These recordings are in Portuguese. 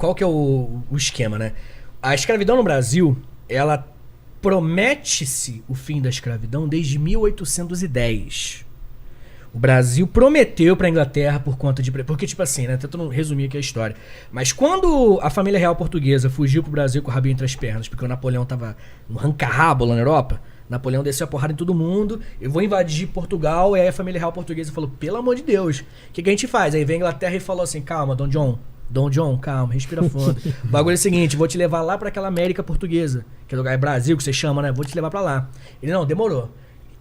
qual que é o esquema, né? A escravidão no Brasil, ela promete-se o fim da escravidão desde 1810. O Brasil prometeu pra Inglaterra por conta de... Porque, tipo assim, né? Tentando resumir aqui a história. Mas quando a família real portuguesa fugiu pro Brasil com o rabinho entre as pernas, porque o Napoleão tava no ranca-rabo lá na Europa, Napoleão desceu a porrada em todo mundo, eu vou invadir Portugal, e aí a família real portuguesa falou, pelo amor de Deus, o que a gente faz? Aí veio a Inglaterra e falou assim, calma, Dom John, calma, respira fundo. O bagulho é o seguinte, vou te levar lá pra aquela América portuguesa, que é o lugar é Brasil, que você chama, né? Vou te levar pra lá. Ele, não, demorou.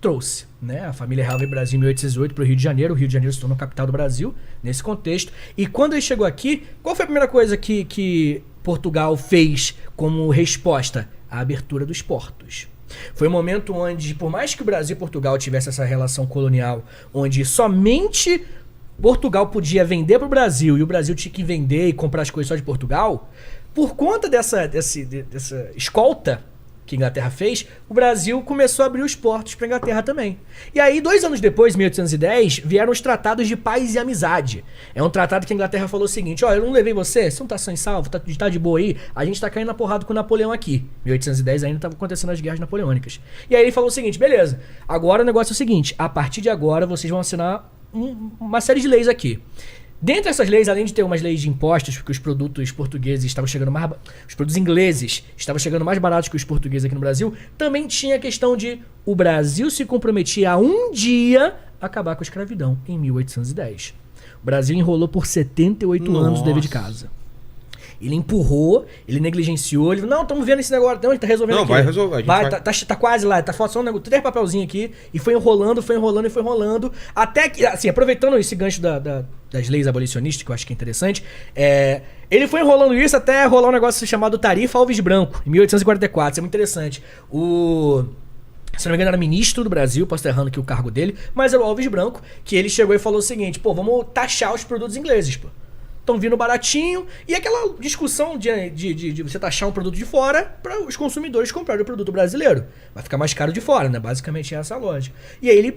Trouxe, né? A família real veio Brasil em 1808 pro Rio de Janeiro. O Rio de Janeiro se tornou capital do Brasil, nesse contexto. E quando ele chegou aqui, qual foi a primeira coisa que Portugal fez como resposta? A abertura dos portos. Foi um momento onde, por mais que o Brasil e Portugal tivessem essa relação colonial, onde somente Portugal podia vender pro Brasil e o Brasil tinha que vender e comprar as coisas só de Portugal, por conta dessa escolta que a Inglaterra fez, o Brasil começou a abrir os portos para a Inglaterra também. E aí, 2 anos depois, 1810, vieram os tratados de paz e amizade. É um tratado que a Inglaterra falou o seguinte, ó, eu não levei você não tá sã e salvo, tá de boa aí, a gente tá caindo na porrada com o Napoleão aqui. 1810 ainda tava acontecendo as guerras napoleônicas. E aí ele falou o seguinte, beleza, agora o negócio é o seguinte, a partir de agora vocês vão assinar uma série de leis aqui. Dentre essas leis, além de ter umas leis de impostos, porque os produtos portugueses estavam chegando mais... Os produtos ingleses estavam chegando mais baratos que os portugueses aqui no Brasil, também tinha a questão de o Brasil se comprometia a um dia acabar com a escravidão, em 1810. O Brasil enrolou por 78 anos o dever de casa. Ele empurrou, ele negligenciou, ele falou, não, estamos vendo esse negócio, não, a gente tá resolvendo aqui. Não, vai resolver. Tá quase lá, tá faltando só um negócio, 3 papelzinhos aqui, e foi enrolando, até que, assim, aproveitando esse gancho das leis abolicionistas, que eu acho que é interessante, ele foi enrolando isso até rolar um negócio chamado Tarifa Alves Branco, em 1844, isso é muito interessante. Se não me engano, era ministro do Brasil, posso estar errando aqui o cargo dele, mas era o Alves Branco, que ele chegou e falou o seguinte, pô, vamos taxar os produtos ingleses, pô. Estão vindo baratinho, e aquela discussão de você taxar um produto de fora para os consumidores comprarem o produto brasileiro. Vai ficar mais caro de fora, né? Basicamente é essa a lógica. E aí ele,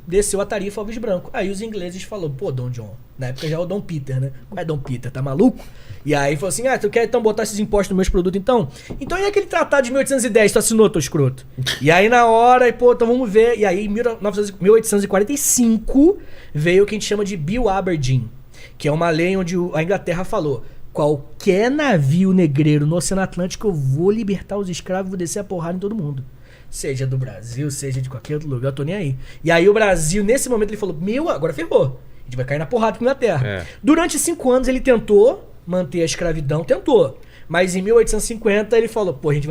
desceu a tarifa Alves Branco. Aí os ingleses falaram, pô, Dom John, na época já é o Dom Peter, né? Como é Dom Peter, tá maluco? E aí falou assim, tu quer então botar esses impostos nos meus produtos então? Então e aquele tratado de 1810, tu assinou, teu escroto? E aí na hora, então vamos ver. E aí em 1845 veio o que a gente chama de Bill Aberdeen, que é uma lei onde a Inglaterra falou, qualquer navio negreiro no Oceano Atlântico, eu vou libertar os escravos e vou descer a porrada em todo mundo. Seja do Brasil, seja de qualquer outro lugar, eu tô nem aí. E aí o Brasil, nesse momento, ele falou, agora ferrou. A gente vai cair na porrada com a Inglaterra. Durante 5 anos ele tentou manter a escravidão, mas em 1850 ele falou, a gente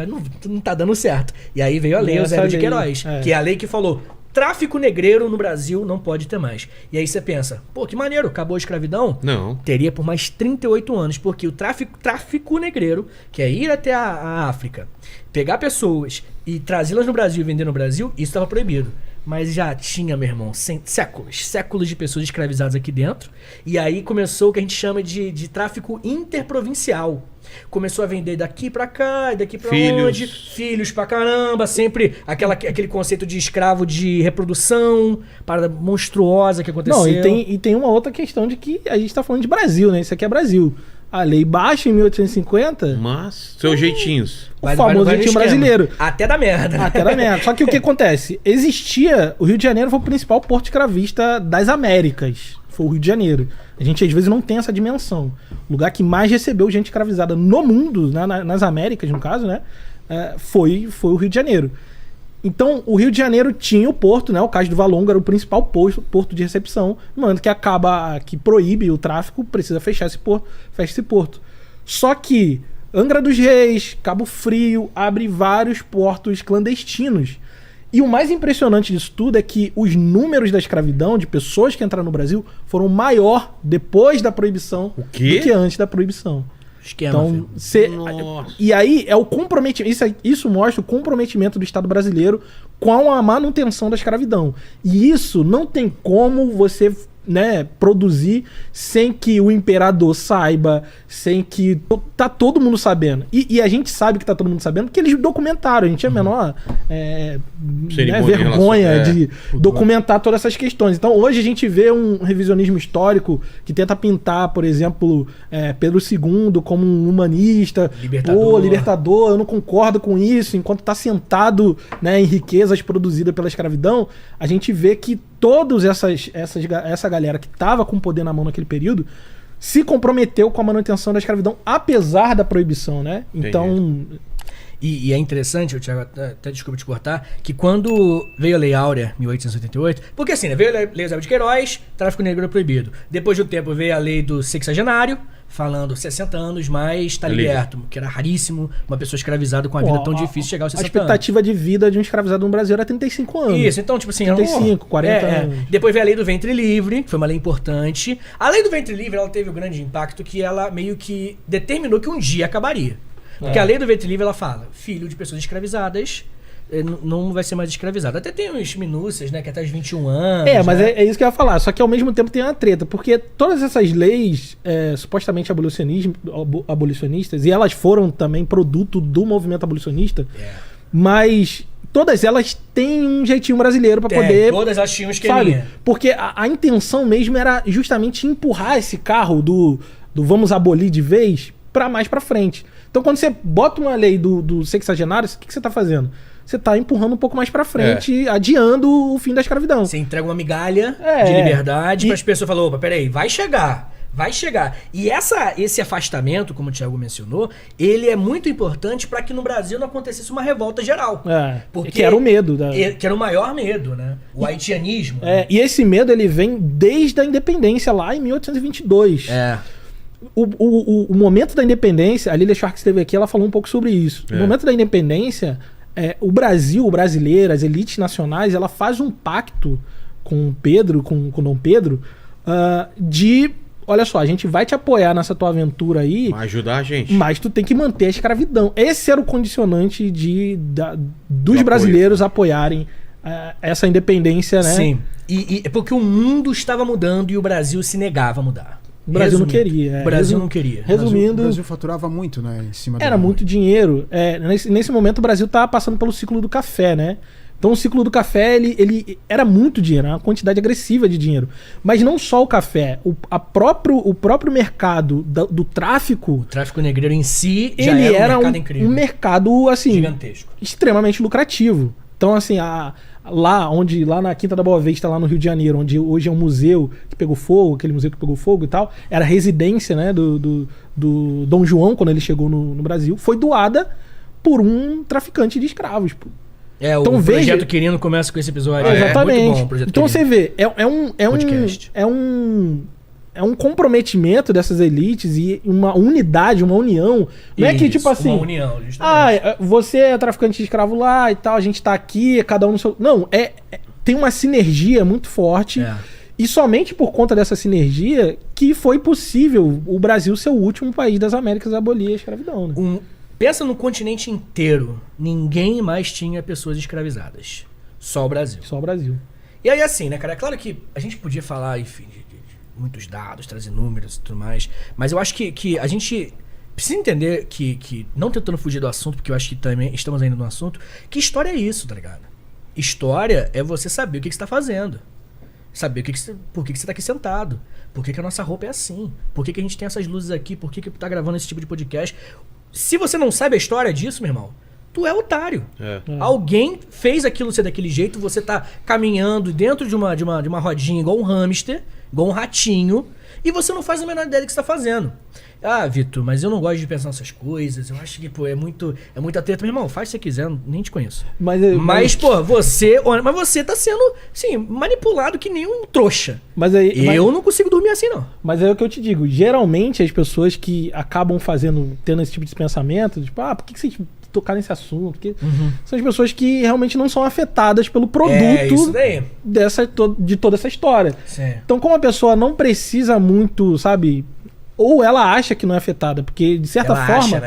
não tá dando certo. E aí veio a lei Eusébio de Queiroz, que é a lei que falou, tráfico negreiro no Brasil não pode ter mais. E aí você pensa, que maneiro, acabou a escravidão? Não. Teria por mais 38 anos, porque o tráfico negreiro, que é ir até a África, pegar pessoas e trazê-las no Brasil e vender no Brasil, isso estava proibido. Mas já tinha, meu irmão, séculos de pessoas escravizadas aqui dentro. E aí começou o que a gente chama de tráfico interprovincial. Começou a vender daqui pra cá, e daqui pra onde. Filhos pra caramba, sempre aquele conceito de escravo de reprodução, parada monstruosa que aconteceu. Não, e tem uma outra questão de que a gente tá falando de Brasil, né? Isso aqui é Brasil. A lei baixa em 1850. Mas, seus jeitinhos. O famoso jeitinho brasileiro. Até da merda. Só que o que acontece? O Rio de Janeiro foi o principal porto escravista das Américas. Foi o Rio de Janeiro. A gente às vezes não tem essa dimensão. O lugar que mais recebeu gente escravizada no mundo, nas Américas no caso, né? Foi o Rio de Janeiro. Então, o Rio de Janeiro tinha o porto, né? O Cais do Valongo era o principal porto de recepção. No momento que proíbe o tráfico, precisa fechar esse porto, fecha esse porto. Só que Angra dos Reis, Cabo Frio, abre vários portos clandestinos. E o mais impressionante disso tudo é que os números da escravidão, de pessoas que entraram no Brasil, foram maior depois da proibição do que antes da proibição. Esquema, e aí é o comprometimento. Isso mostra o comprometimento do Estado brasileiro com a manutenção da escravidão. E isso não tem como você né, produzir sem que o imperador saiba, sem que tá todo mundo sabendo. E a gente sabe que tá todo mundo sabendo porque eles documentaram. A gente tinha a menor né, vergonha de documentar todas essas questões. Então hoje a gente vê um revisionismo histórico que tenta pintar, por exemplo, Pedro II como um humanista, libertador, eu não concordo com isso, enquanto tá sentado, né, em riquezas produzidas pela escravidão. A gente vê que todos essa galera que estava com o poder na mão naquele período se comprometeu com a manutenção da escravidão, apesar da proibição, né? Então... E é interessante, Thiago, até desculpa te cortar, que quando veio a Lei Áurea, 1888, porque assim, né, veio a Lei Eusébio de Queiroz, tráfico negro é proibido. Depois de um tempo veio a Lei do Sexagenário, falando 60 anos, mas tá liberto, que era raríssimo uma pessoa escravizada com a vida tão difícil chegar aos 60 anos. A expectativa de vida de um escravizado no Brasil era 35 anos. Isso, então, tipo assim... 35, 40 anos. Depois veio a Lei do Ventre Livre, que foi uma lei importante. A Lei do Ventre Livre, ela teve um grande impacto que ela meio que determinou que um dia acabaria. Porque a Lei do Ventre Livre, ela fala, filho de pessoas escravizadas não vai ser mais escravizado. Até tem uns minúcias, né? Que até os 21 anos. Mas é isso que eu ia falar. Só que ao mesmo tempo tem uma treta. Porque todas essas leis supostamente abolicionistas, e elas foram também produto do movimento abolicionista, mas todas elas têm um jeitinho brasileiro pra poder... Todas elas tinham um esqueminha. Sabe? Porque a intenção mesmo era justamente empurrar esse carro do vamos abolir de vez pra mais pra frente. Então quando você bota uma lei do sexagenário, o que você tá fazendo? Você tá empurrando um pouco mais pra frente, adiando o fim da escravidão. Você entrega uma migalha de liberdade para as pessoas falar, opa, peraí, vai chegar. E esse afastamento, como o Thiago mencionou, ele é muito importante para que no Brasil não acontecesse uma revolta geral. Porque que era o medo. Que era o maior medo, né? O haitianismo. E esse medo ele vem desde a independência, lá em 1822. O momento da independência, a Lilia Schwartz esteve aqui, ela falou um pouco sobre isso. No momento da independência... o Brasil, o brasileiro, as elites nacionais, ela faz um pacto com Pedro, com Dom Pedro, de, olha só, a gente vai te apoiar nessa tua aventura aí. Vai ajudar a gente. Mas tu tem que manter a escravidão. Esse era o condicionante dos brasileiros apoiarem essa independência, né? Sim. E é porque o mundo estava mudando e o Brasil se negava a mudar. O Brasil não queria. O Brasil não queria. Resumindo... O Brasil faturava muito, né? Em cima era muito dinheiro. Nesse momento o Brasil tá passando pelo ciclo do café, né? Então o ciclo do café, ele era muito dinheiro, uma quantidade agressiva de dinheiro. Mas não só o café, o próprio mercado do tráfico... O tráfico negreiro em si já ele era um mercado incrível. Um mercado, assim... Gigantesco. Extremamente lucrativo. Então, assim, lá na Quinta da Boa Vista, lá no Rio de Janeiro, onde hoje é um museu que pegou fogo, aquele museu que pegou fogo e tal, era a residência, né, do Dom João, quando ele chegou no Brasil, foi doada por um traficante de escravos, pô. Então, o Projeto Quirino começa com esse episódio. Exatamente. Muito bom, o Projeto então Quirino. Você vê, é um comprometimento dessas elites e uma unidade, uma união. Não é que tipo assim... uma união, justamente. Você é traficante de escravo lá e tal, a gente tá aqui, cada um no seu... Não, tem uma sinergia muito forte. E somente por conta dessa sinergia que foi possível o Brasil ser o último país das Américas a abolir a escravidão, né? Pensa no continente inteiro. Ninguém mais tinha pessoas escravizadas. Só o Brasil. Só o Brasil. E aí assim, né, cara? É claro que a gente podia falar, enfim, de muitos dados, trazer números e tudo mais. Mas eu acho que a gente precisa entender que, não tentando fugir do assunto, porque eu acho que também estamos ainda no assunto, que história é isso, tá ligado? História é você saber o que você tá fazendo. Saber por que você tá aqui sentado. Por que a nossa roupa é assim. Por que a gente tem essas luzes aqui. Por que tá gravando esse tipo de podcast. Se você não sabe a história disso, meu irmão, tu é otário. Alguém fez aquilo ser daquele jeito, você tá caminhando dentro de uma rodinha igual um hamster, igual um ratinho, e você não faz a menor ideia do que você tá fazendo. Ah, Vitor, mas eu não gosto de pensar nessas coisas, eu acho que, pô, é muita treta. Meu irmão, faz se você quiser, nem te conheço. Mas pô, você tá sendo, sim, manipulado que nem um trouxa. Eu não consigo dormir assim, não. Mas é o que eu te digo, geralmente as pessoas que acabam tendo esse tipo de pensamento, tipo, por que vocês tocaram nesse assunto? São as pessoas que realmente não são afetadas pelo produto de toda essa história. Sim. Então, como a pessoa não precisa muito, sabe... Ou ela acha que não é afetada, porque de certa forma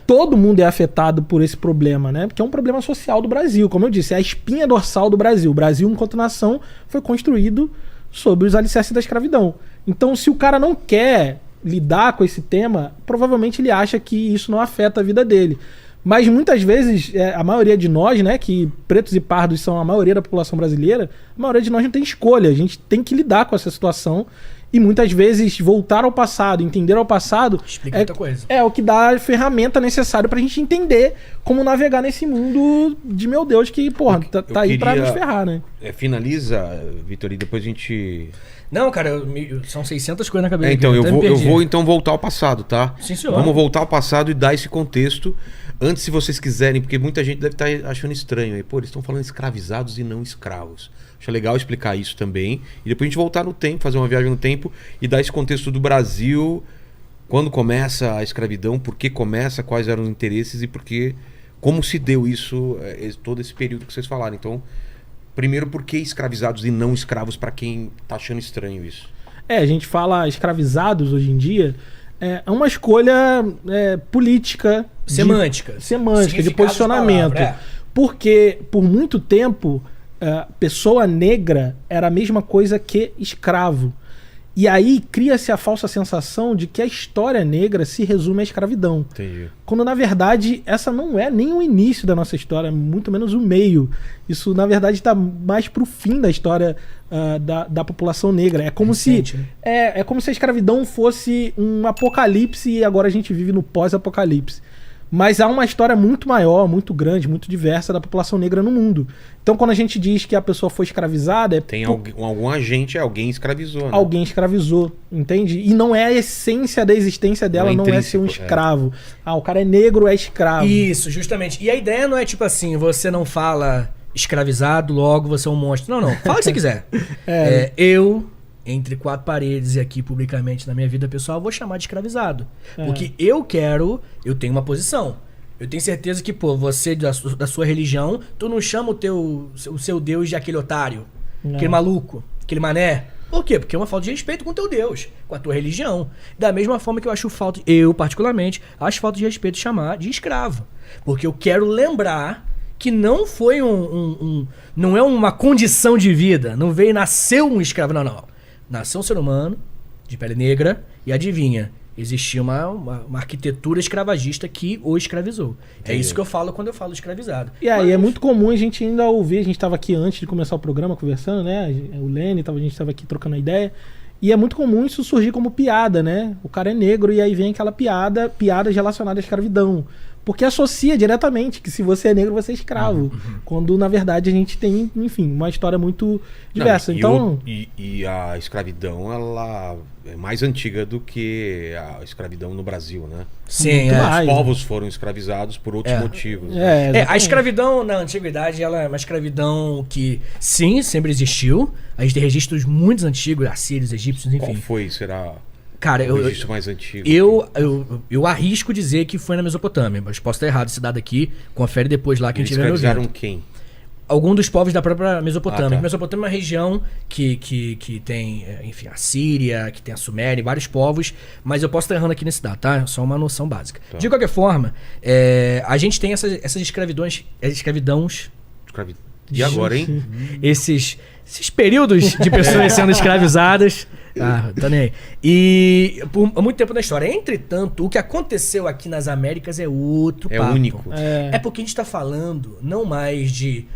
todo mundo é afetado por esse problema, né? Porque é um problema social do Brasil, como eu disse, é a espinha dorsal do Brasil. O Brasil, enquanto nação, foi construído sobre os alicerces da escravidão. Então, se o cara não quer lidar com esse tema, provavelmente ele acha que isso não afeta a vida dele. Mas muitas vezes, a maioria de nós, né, que pretos e pardos são a maioria da população brasileira, a maioria de nós não tem escolha. A gente tem que lidar com essa situação. E muitas vezes voltar ao passado, entender ao passado, Explica muita coisa. É o que dá a ferramenta necessária pra gente entender como navegar nesse mundo de meu Deus, que, porra, tá aí pra nos ferrar, né? Finaliza, Vitor, e depois a gente... Não, cara, são 600 coisas na cabeça. Então, eu até me perdi. vou então voltar ao passado, tá? Sim, senhor. Vamos voltar ao passado e dar esse contexto. Antes, se vocês quiserem, porque muita gente deve estar achando estranho aí. Pô, eles estão falando escravizados e não escravos. Acho legal explicar isso também. E depois a gente voltar no tempo, fazer uma viagem no tempo e dar esse contexto do Brasil. Quando começa a escravidão, por que começa, quais eram os interesses e por que, como se deu isso, todo esse período que vocês falaram. Então, primeiro, por que escravizados e não escravos, para quem tá achando estranho isso? A gente fala escravizados hoje em dia, é uma escolha política. Semântica. De posicionamento. Palavra, Porque, por muito tempo, pessoa negra era a mesma coisa que escravo. E aí cria-se a falsa sensação de que a história negra se resume à escravidão. Entendi. Quando, na verdade, essa não é nem o início da nossa história, muito menos o meio. Isso, na verdade, está mais pro fim da história da população negra. É como Recente, se né? é como se a escravidão fosse um apocalipse e agora a gente vive no pós-apocalipse. Mas há uma história muito maior, muito grande, muito diversa da população negra no mundo. Então, quando a gente diz que a pessoa foi escravizada... Tem algum agente, alguém escravizou, né? Alguém escravizou, entende? E não é a essência da existência dela, não é ser um escravo. O cara é negro, é escravo. Isso, justamente. E a ideia não é tipo assim, você não fala escravizado, logo você é um monstro. Não. Fala o que você quiser. Eu, entre quatro paredes e aqui publicamente na minha vida pessoal, vou chamar de escravizado. Porque eu tenho uma posição. Eu tenho certeza que, você da sua religião, tu não chama o seu Deus de aquele otário, aquele maluco, aquele mané. Por quê? Porque é uma falta de respeito com o teu Deus, com a tua religião. Da mesma forma que eu particularmente, acho falta de respeito chamar de escravo. Porque eu quero lembrar que não foi não é uma condição de vida, não nasceu um escravo, não. Nasceu um ser humano de pele negra e adivinha, existia uma arquitetura escravagista que o escravizou. É isso que eu falo quando eu falo escravizado. E aí é muito comum a gente ainda ouvir, a gente estava aqui antes de começar o programa conversando, né? O Lene, a gente estava aqui trocando a ideia. E é muito comum isso surgir como piada, né? O cara é negro e aí vem aquela piadas relacionadas à escravidão. Porque associa diretamente que se você é negro, você é escravo. Quando, na verdade, a gente tem, enfim, uma história muito diversa. E a escravidão, ela é mais antiga do que a escravidão no Brasil, né? Sim, Os povos foram escravizados por outros motivos. A escravidão na antiguidade, ela é uma escravidão que, sim, sempre existiu. A gente tem registros muito antigos, assírios, egípcios, enfim. Qual foi, será... Cara, o registro mais antigo? Eu arrisco dizer que foi na Mesopotâmia, mas posso estar errado esse dado aqui. Confere depois lá quem Eles tiver no escravizaram evento. quem? Algum dos povos da própria Mesopotâmia. Tá. A Mesopotâmia é uma região que tem, enfim, a Síria, que tem a Suméria, vários povos, mas eu posso estar errando aqui nesse dado, tá? Só uma noção básica. Tá. De qualquer forma, a gente tem essas escravidões. E agora, hein? Esses períodos de pessoas sendo escravizadas. Tá nem aí. E por muito tempo na história. Entretanto, o que aconteceu aqui nas Américas é outro papo. É único. É porque a gente tá falando não mais de...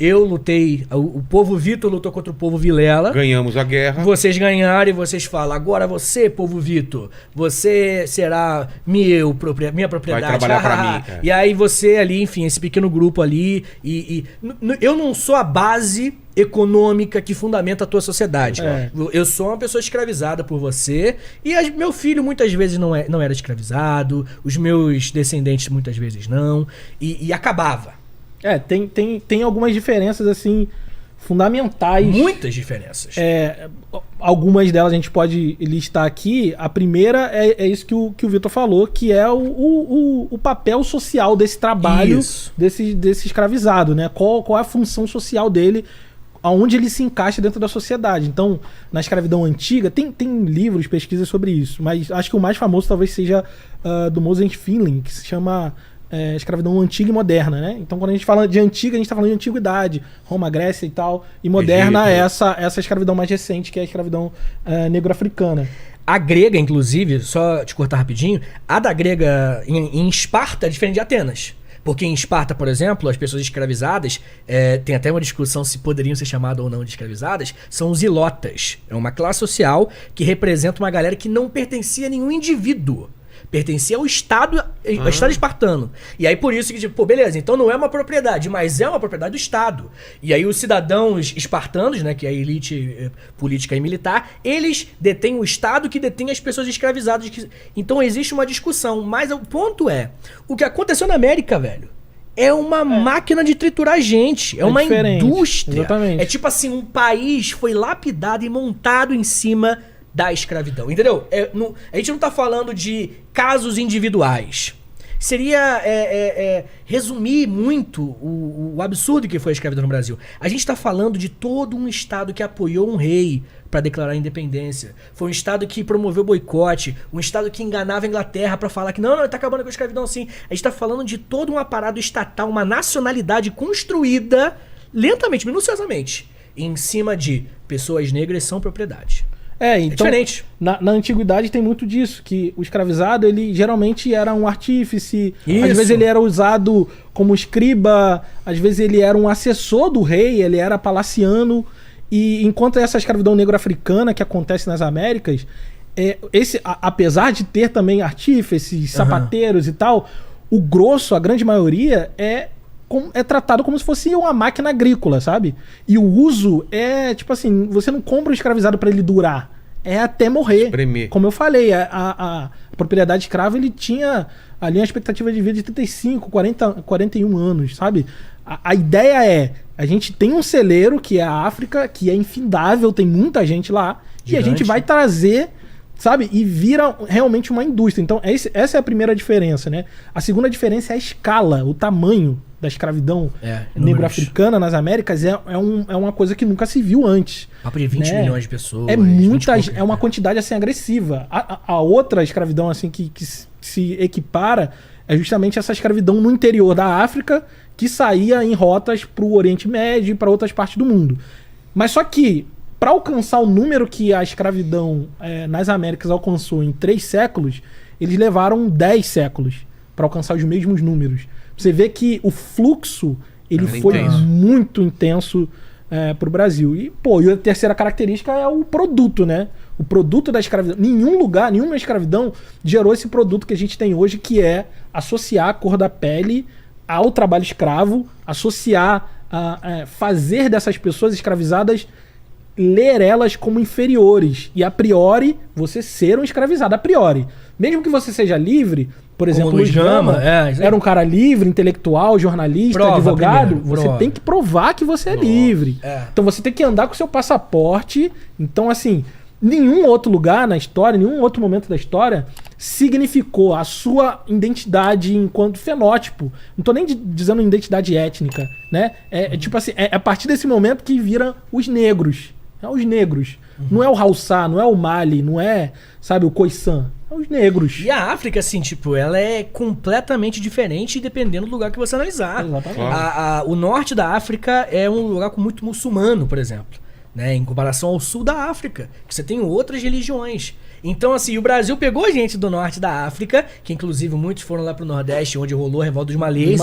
eu lutei, o povo Vitor lutou contra o povo Vilela. Ganhamos a guerra. Vocês ganharam e vocês falam, agora você, povo Vitor, você será minha propriedade. Vai trabalhar pra mim. E aí você ali, enfim, esse pequeno grupo ali. Eu não sou a base econômica que fundamenta a tua sociedade. Eu sou uma pessoa escravizada por você e meu filho muitas vezes não era escravizado, os meus descendentes muitas vezes não, e acabava. Tem algumas diferenças, assim, fundamentais. Muitas diferenças. Algumas delas a gente pode listar aqui. A primeira é isso que o Vitor falou, que é o papel social desse trabalho, desse escravizado, né? Qual é a função social dele, aonde ele se encaixa dentro da sociedade. Então, na escravidão antiga, tem livros, pesquisas sobre isso, mas acho que o mais famoso talvez seja do Moses Finley, que se chama escravidão antiga e moderna, né? Então, quando a gente fala de antiga, a gente tá falando de antiguidade, Roma, Grécia e tal. E moderna é essa escravidão mais recente, que é a escravidão negro-africana. A grega, inclusive, só te cortar rapidinho, a da grega em Esparta é diferente de Atenas. Porque em Esparta, por exemplo, as pessoas escravizadas, tem até uma discussão se poderiam ser chamadas ou não de escravizadas, são os ilotas. É uma classe social que representa uma galera que não pertencia a nenhum indivíduo. Pertencia ao Estado espartano. E aí por isso que, tipo, pô, beleza, então não é uma propriedade, mas é uma propriedade do Estado. E aí os cidadãos espartanos, né, que é a elite política e militar, eles detêm o Estado que detém as pessoas escravizadas. Então existe uma discussão, mas o ponto é, o que aconteceu na América, velho, é uma máquina de triturar gente, é uma diferente. indústria. Exatamente. É tipo assim, um país foi lapidado e montado em cima da escravidão, entendeu? A gente não tá falando de casos individuais. Seria resumir muito o absurdo que foi a escravidão no Brasil. A gente tá falando de todo um estado que apoiou um rei para declarar a independência. Foi um estado que promoveu boicote, um estado que enganava a Inglaterra para falar que não, tá acabando com a escravidão assim. A gente tá falando de todo um aparato estatal, uma nacionalidade construída lentamente, minuciosamente, em cima de pessoas negras são propriedade. Então, diferente. Na antiguidade tem muito disso, que o escravizado, ele geralmente era um artífice, Isso. às vezes ele era usado como escriba, às vezes ele era um assessor do rei, ele era palaciano, e enquanto essa escravidão negro-africana que acontece nas Américas, apesar de ter também artífices, sapateiros e tal, o grosso, a grande maioria, é tratado como se fosse uma máquina agrícola, sabe? E o uso é, tipo assim, você não compra um escravizado para ele durar. É até morrer. Espremer. Como eu falei, a propriedade escrava, ele tinha ali uma expectativa de vida de 35, 41 anos, sabe? A ideia é, a gente tem um celeiro, que é a África, que é infindável, tem muita gente lá, Gigante. e a gente vai trazer, sabe? E vira realmente uma indústria. Então, essa é a primeira diferença, né? A segunda diferença é a escala, o tamanho da escravidão negro-africana nas Américas é uma coisa que nunca se viu antes. Papo de 20 milhões de pessoas. É uma quantidade assim agressiva. A outra escravidão assim que se equipara é justamente essa escravidão no interior da África, que saía em rotas para o Oriente Médio e para outras partes do mundo. Mas só que, para alcançar o número que a escravidão nas Américas alcançou em 3 séculos, eles levaram 10 séculos para alcançar os mesmos números. Você vê que o fluxo ele foi muito intenso pro Brasil. E a terceira característica é o produto, né? O produto da escravidão. Nenhuma escravidão gerou esse produto que a gente tem hoje, que é associar a cor da pele ao trabalho escravo, associar, fazer dessas pessoas escravizadas, ler elas como inferiores. E a priori, você ser um escravizado. A priori. Mesmo que você seja livre, por exemplo, Luiz Gama era um cara livre, intelectual, jornalista, advogado. Você tem que provar que você é livre. Então você tem que andar com seu passaporte. Então, assim, nenhum outro lugar na história, nenhum outro momento da história significou a sua identidade enquanto fenótipo. Não tô nem dizendo identidade étnica, né? Tipo assim, a partir desse momento que viram os negros. Os negros. Não é o Haussá, não é o Mali, não é, sabe, o Khoisan. É os negros. E a África, assim, tipo, ela é completamente diferente dependendo do lugar que você analisar. Exatamente. O norte da África é um lugar com muito muçulmano, por exemplo. Né, em comparação ao sul da África, que você tem outras religiões. Então, assim, o Brasil pegou gente do norte da África, que inclusive muitos foram lá pro Nordeste, onde rolou a revolta dos malês.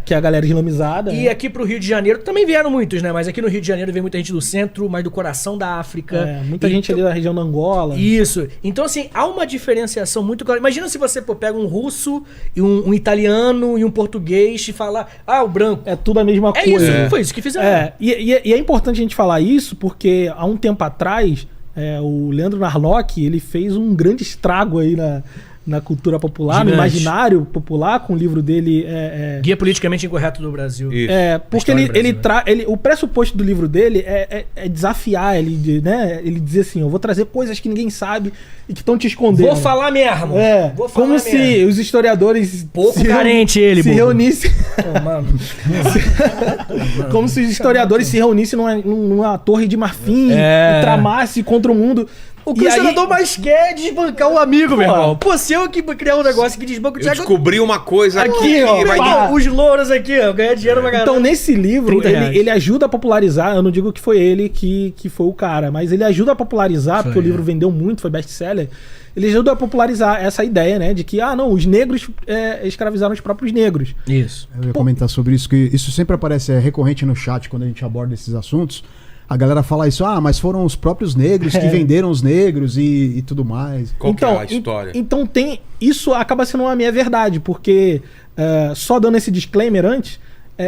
Que é a galera islamizada. E aqui pro Rio de Janeiro também vieram muitos, né? Mas aqui no Rio de Janeiro veio muita gente do centro, mas do coração da África. Muita gente ali da região da Angola. Isso. Então, assim, há uma diferenciação muito clara. Imagina se você pega um russo, e um italiano e um português e fala, o branco. É tudo a mesma coisa. Isso, foi isso que fizeram. E é importante a gente falar isso, porque há um tempo atrás, o Leandro Narlock, ele fez um grande estrago aí na cultura popular, Gigante. no imaginário popular, com o livro dele... Guia Politicamente Incorreto do Brasil. Isso. Porque o pressuposto do livro dele é desafiar, né? Ele dizer assim, eu vou trazer coisas que ninguém sabe e que estão te escondendo. Vou falar mesmo. Vou falar como mesmo. Se os historiadores... Pouco carente ele, se reunissem... mano. Como se os historiadores se reunissem numa torre de marfim e tramassem contra o mundo. O que E o aí- senador mais quer é desbancar o amigo, meu irmão. Pô, se eu que criar um negócio que desbanca o Eu Thiago... descobri uma coisa aqui Aqui, ó, que vai... pá. Os louros aqui, ó, ganhar dinheiro pra caramba. Então, nesse livro, 30 reais. ele ajuda a popularizar. Eu não digo que foi ele que foi o cara, mas ele ajuda a popularizar, porque o livro vendeu muito, foi best-seller. Ele ajuda a popularizar essa ideia, né? De que, não, os negros escravizaram os próprios negros. Isso. Eu ia comentar sobre isso, que isso sempre aparece, é recorrente no chat quando a gente aborda esses assuntos. A galera fala isso, mas foram os próprios negros que venderam os negros e tudo mais. Qual que é a história? Então tem. Isso acaba sendo uma meia verdade, porque só dando esse disclaimer antes,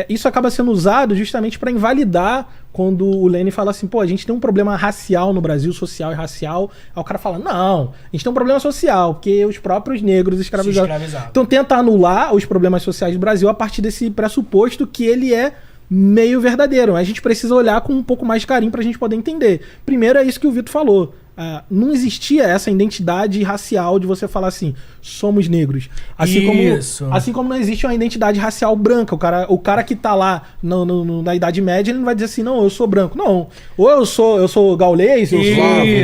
isso acaba sendo usado justamente para invalidar quando o Lênin fala assim, pô, a gente tem um problema racial no Brasil, social e racial. Aí o cara fala, não, a gente tem um problema social, porque os próprios negros escravizaram. Então tenta anular os problemas sociais do Brasil a partir desse pressuposto que ele é meio verdadeiro. A gente precisa olhar com um pouco mais de carinho pra gente poder entender. Primeiro é isso que o Vitor falou. Não existia essa identidade racial de você falar assim, somos negros. Assim como não existe uma identidade racial branca. O cara que tá lá na Idade Média, ele não vai dizer assim, não, eu sou branco. Não. Ou eu sou gaulês, eu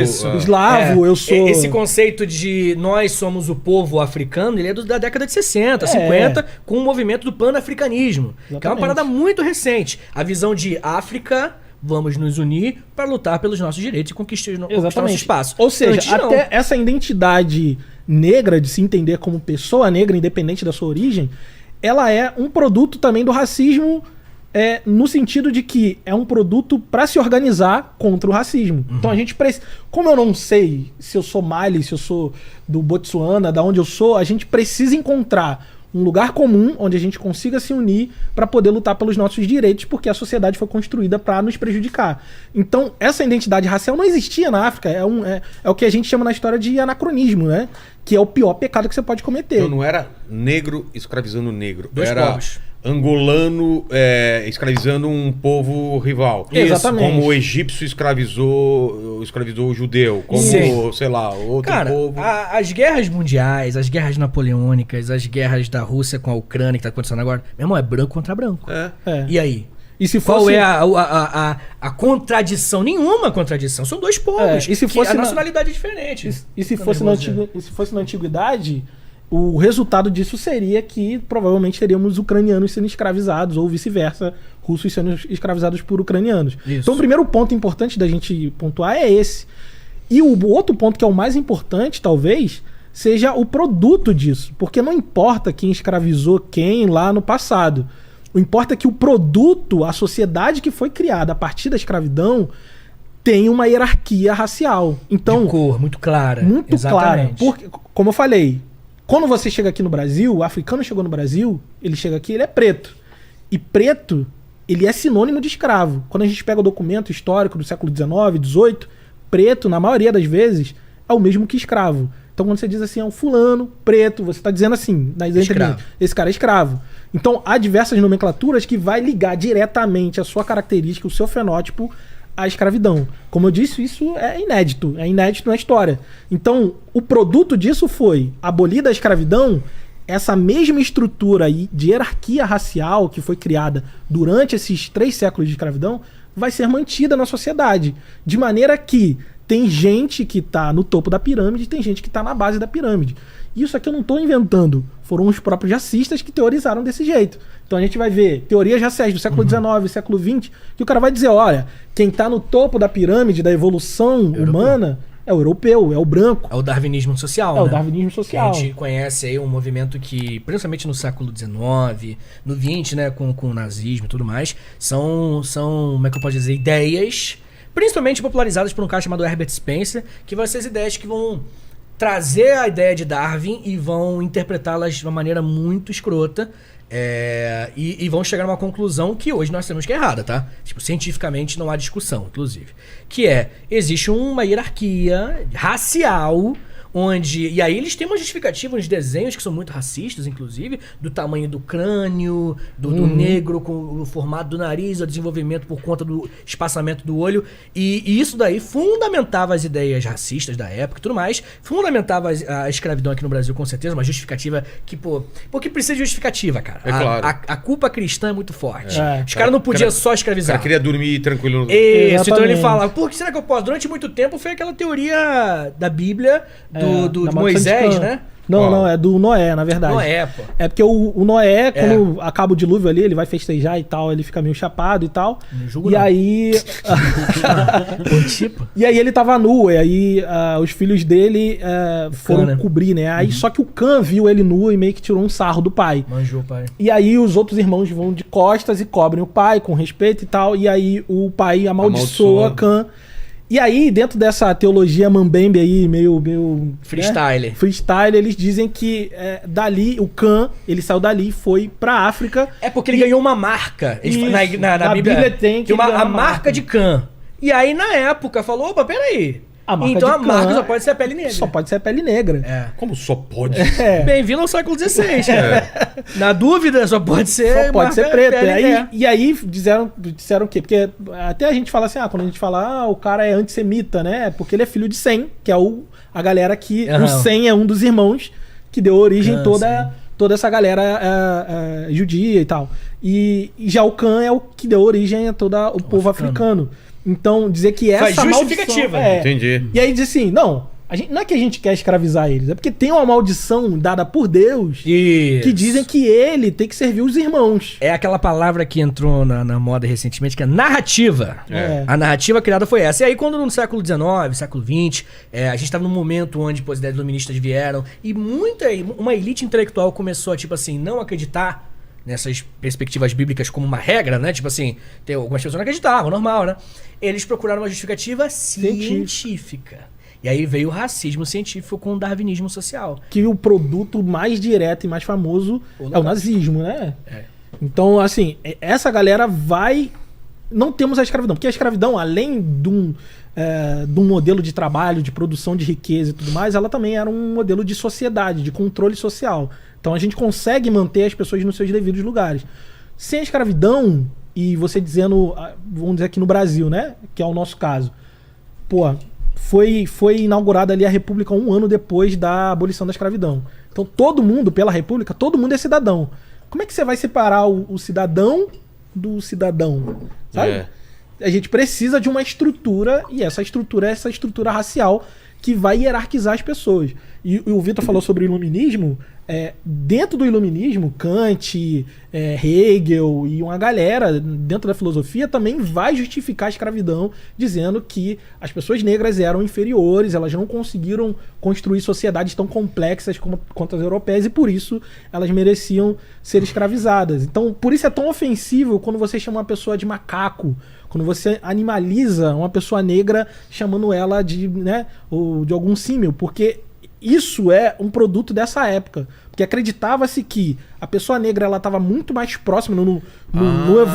sou eslavo, eu sou... Esse conceito de nós somos o povo africano, ele é da década de 60, 50, com o movimento do pan-africanismo. Que é uma parada muito recente. A visão de África... Vamos nos unir para lutar pelos nossos direitos e conquistar nosso espaço. Ou seja, Antes, até não. essa identidade negra, de se entender como pessoa negra, independente da sua origem, ela é um produto também do racismo, no sentido de que é um produto para se organizar contra o racismo. Então a gente precisa... Como eu não sei se eu sou Mali, se eu sou do Botsuana, da onde eu sou, a gente precisa encontrar um lugar comum onde a gente consiga se unir para poder lutar pelos nossos direitos, porque a sociedade foi construída para nos prejudicar. Então, essa identidade racial não existia na África. É o que a gente chama na história de anacronismo, né? Que é o pior pecado que você pode cometer. Então não era negro escravizando negro. Dois era povos. angolano escravizando um povo rival. Exatamente. Como o egípcio escravizou o judeu. Como, Sim. sei lá, outro Cara, povo. as guerras mundiais, as guerras napoleônicas, as guerras da Rússia com a Ucrânia que tá acontecendo agora, meu irmão, é branco contra branco. E aí? E se Qual fosse... é a contradição? Nenhuma contradição. São dois povos. E se fosse a nacionalidade é diferente. E se fosse na antiguidade, o resultado disso seria que provavelmente teríamos ucranianos sendo escravizados ou vice-versa, russos sendo escravizados por ucranianos. Isso. Então o primeiro ponto importante da gente pontuar é esse. E o outro ponto que é o mais importante, talvez, seja o produto disso. Porque não importa quem escravizou quem lá no passado. O importa é que o produto, a sociedade que foi criada a partir da escravidão, tem uma hierarquia racial. Então, de cor, muito clara. muito clara. Exatamente. Porque, como eu falei, quando você chega aqui no Brasil, o africano chegou no Brasil, ele chega aqui, ele é preto. E preto, ele é sinônimo de escravo. Quando a gente pega o documento histórico do século XIX, XVIII, preto, na maioria das vezes, é o mesmo que escravo. Então, quando você diz assim, é um fulano preto, você está dizendo assim, esse cara é escravo. Então, há diversas nomenclaturas que vai ligar diretamente a sua característica, o seu fenótipo, à escravidão. Como eu disse, isso é inédito na história. Então, o produto disso foi, abolida a escravidão, essa mesma estrutura aí de hierarquia racial que foi criada durante esses 3 séculos de escravidão, vai ser mantida na sociedade. De maneira que tem gente que está no topo da pirâmide e tem gente que está na base da pirâmide. Isso aqui eu não estou inventando. Foram os próprios racistas que teorizaram desse jeito. Então a gente vai ver teorias raciais do século XIX, século XX, que o cara vai dizer, olha, quem está no topo da pirâmide da evolução humana é o europeu, é o branco. É o darwinismo social, É o darwinismo social. A gente conhece aí um movimento que, principalmente no século XIX, no XX, né, com o nazismo e tudo mais, são, como é que eu posso dizer, ideias, principalmente popularizadas por um cara chamado Herbert Spencer, que vão ser as ideias que vão trazer a ideia de Darwin e vão interpretá-las de uma maneira muito escrota, e vão chegar a uma conclusão que hoje nós temos que é errada, tá? Tipo, cientificamente não há discussão, inclusive. Que existe uma hierarquia racial E aí eles têm uma justificativa, uns desenhos que são muito racistas, inclusive, do tamanho do crânio, do negro com o formato do nariz, o desenvolvimento por conta do espaçamento do olho. E isso daí fundamentava as ideias racistas da época e tudo mais. Fundamentava a escravidão aqui no Brasil, com certeza, uma justificativa que, pô... Porque precisa de justificativa, cara. É claro. A culpa cristã é muito forte. É. Os caras não podiam só O escravizar. cara queria dormir tranquilo. Isso, então Exatamente. ele fala, por que será que eu posso? Durante muito tempo foi aquela teoria da Bíblia de da Moisés, Maldição de Cã. né? Não, é do Noé, na verdade. Noé, pô. É porque o Noé, quando acaba o dilúvio ali, ele vai festejar e tal, ele fica meio chapado e tal. Não julgo E não. aí. Tipo. E aí ele tava nu, e aí os filhos dele foram Cã, né? cobrir, né? Aí só que o Cã viu ele nu e meio que tirou um sarro do pai. Manjou, pai. E aí os outros irmãos vão de costas e cobrem o pai com respeito e tal. E aí o pai amaldiçoa Cã. E aí, dentro dessa teologia mambembe aí, meio Freestyle. né? Freestyle, eles dizem que dali, o Cã, ele saiu dali e foi pra África. É porque ele ganhou uma marca. Eles- Isso. na Na Bíblia, Bíblia tem que uma, ele ganhou a uma marca marca. de Cã. E aí, na época, falou, opa, peraí. A marca Então de a marca Cã só pode ser a pele negra. Só pode ser a pele negra. É. Como só pode? Bem-vindo ao século XVI, cara. Na dúvida, só pode ser Só pode ser marca preto. pele, E aí disseram o quê? Porque até a gente fala assim, quando a gente fala, o cara é antissemita, né? Porque ele é filho de Sem, que é a galera que... Aham. O Sem é um dos irmãos que deu origem Cã, toda essa galera judia e tal. E já o Cã é o que deu origem a todo o povo africano. Então, dizer que essa Faz justificativa. maldição... Entendi. E aí diz assim, não é que a gente quer escravizar eles, é porque tem uma maldição dada por Deus Isso. que dizem que ele tem que servir os irmãos. É aquela palavra que entrou na moda recentemente, que é narrativa. É. A narrativa criada foi essa. E aí, quando no século XIX, século XX, a gente estava num momento onde as ideias iluministas vieram e uma elite intelectual começou a, tipo assim, não acreditar nessas perspectivas bíblicas como uma regra, né? Tipo assim, tem algumas pessoas não acreditavam, normal, né? Eles procuraram uma justificativa científica. E aí veio o racismo científico com o darwinismo social. Que o produto mais direto e mais famoso é o nazismo, né? É. Então, assim, essa galera vai... Não temos a escravidão. Porque a escravidão, além de um modelo de trabalho, de produção de riqueza e tudo mais, ela também era um modelo de sociedade, de controle social. Então a gente consegue manter as pessoas nos seus devidos lugares. Sem a escravidão, e você dizendo, vamos dizer aqui no Brasil, né? Que é o nosso caso. Pô, foi inaugurada ali a República 1 ano depois da abolição da escravidão. Então todo mundo, pela República, todo mundo é cidadão. Como é que você vai separar o cidadão do cidadão? Sabe? É. A gente precisa de uma estrutura, e essa estrutura é essa estrutura racial que vai hierarquizar as pessoas. E o Vitor falou sobre o iluminismo. Dentro do iluminismo, Kant, Hegel e uma galera dentro da filosofia também vai justificar a escravidão, dizendo que as pessoas negras eram inferiores, elas não conseguiram construir sociedades tão complexas quanto as europeias e por isso elas mereciam ser escravizadas. Então, por isso é tão ofensivo quando você chama uma pessoa de macaco, quando você animaliza uma pessoa negra chamando ela ou de algum símil, porque isso é um produto dessa época. Porque acreditava-se que a pessoa negra ela estava muito mais próxima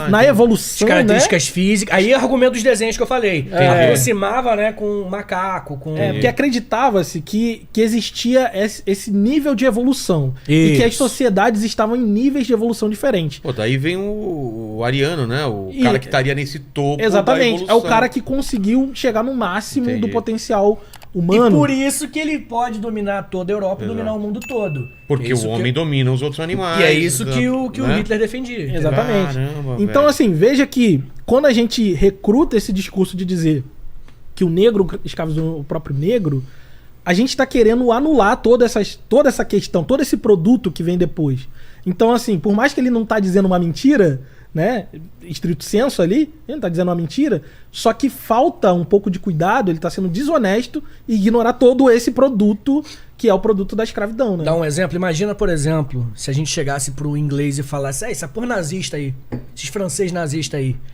na evolução, As características né? físicas. Aí é argumento dos desenhos que eu falei. Aproximava, né, com um macaco, com... Porque acreditava-se que existia esse nível de evolução. E que as sociedades estavam em níveis de evolução diferentes. Pô, daí vem o ariano, né? O cara que estaria nesse topo da Exatamente. É evolução. o cara que conseguiu chegar no máximo Entendi. do potencial E humano. por isso que ele pode dominar toda a Europa e dominar o mundo todo. Porque É isso o homem domina os outros animais. E é isso que o né? Hitler defendia. Exatamente. Caramba, Então, velho. assim, veja que quando a gente recruta esse discurso de dizer que o negro escravizou o próprio negro, a gente está querendo anular toda essa questão, todo esse produto que vem depois. Então, assim, por mais que ele não está dizendo uma mentira, né, estrito senso ali, ele não está dizendo uma mentira, só que falta um pouco de cuidado, ele está sendo desonesto e ignorar todo esse produto que é o produto da escravidão, né? Dá um exemplo. Imagina, por exemplo, se a gente chegasse pro inglês e falasse, essa porra nazista aí, esses franceses nazistas aí.